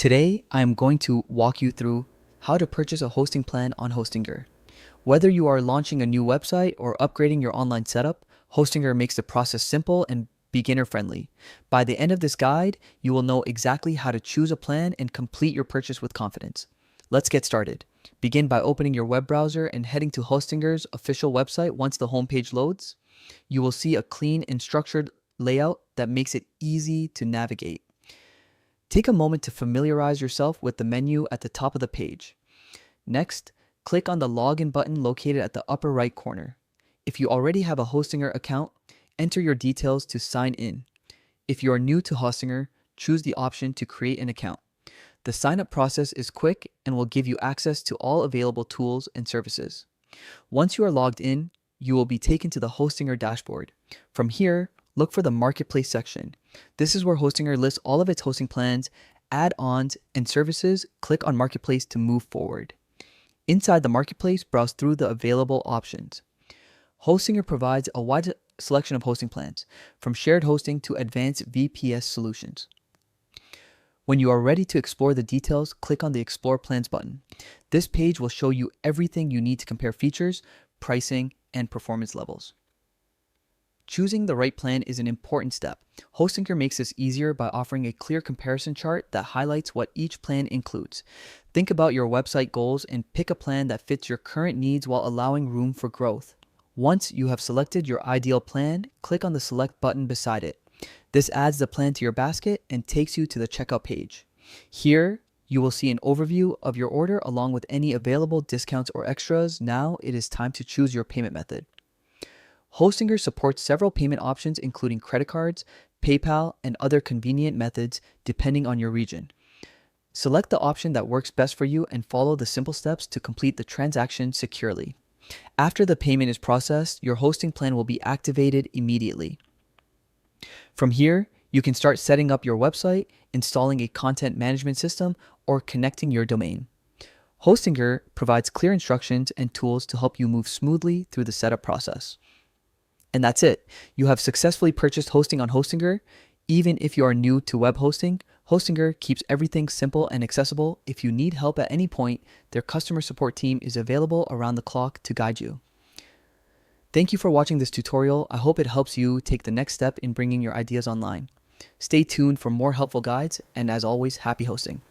Today, I am going to walk you through how to purchase a hosting plan on Hostinger. Whether you are launching a new website or upgrading your online setup, Hostinger makes the process simple and beginner friendly. By the end of this guide, you will know exactly how to choose a plan and complete your purchase with confidence. Let's get started. Begin by opening your web browser and heading to Hostinger's official website. Once the homepage loads, you will see a clean and structured layout that makes it easy to navigate. Take a moment to familiarize yourself with the menu at the top of the page. Next, click on the login button located at the upper right corner. If you already have a Hostinger account, enter your details to sign in. If you are new to Hostinger, choose the option to create an account. The sign-up process is quick and will give you access to all available tools and services. Once you are logged in, you will be taken to the Hostinger dashboard. From here, look for the Marketplace section. This is where Hostinger lists all of its hosting plans, add-ons, and services. Click on Marketplace to move forward. Inside the Marketplace, browse through the available options. Hostinger provides a wide selection of hosting plans, from shared hosting to advanced VPS solutions. When you are ready to explore the details, click on the Explore Plans button. This page will show you everything you need to compare features, pricing, and performance levels. Choosing the right plan is an important step. Hostinger makes this easier by offering a clear comparison chart that highlights what each plan includes. Think about your website goals and pick a plan that fits your current needs while allowing room for growth. Once you have selected your ideal plan, click on the Select button beside it. This adds the plan to your basket and takes you to the checkout page. Here, you will see an overview of your order along with any available discounts or extras. Now it is time to choose your payment method. Hostinger supports several payment options including credit cards, PayPal, and other convenient methods depending on your region. Select the option that works best for you and follow the simple steps to complete the transaction securely. After the payment is processed, your hosting plan will be activated immediately. From here, you can start setting up your website, installing a content management system, or connecting your domain. Hostinger provides clear instructions and tools to help you move smoothly through the setup process. And that's it. You have successfully purchased hosting on Hostinger. Even if you are new to web hosting, Hostinger keeps everything simple and accessible. If you need help at any point, their customer support team is available around the clock to guide you. Thank you for watching this tutorial. I hope it helps you take the next step in bringing your ideas online. Stay tuned for more helpful guides, and as always, happy hosting.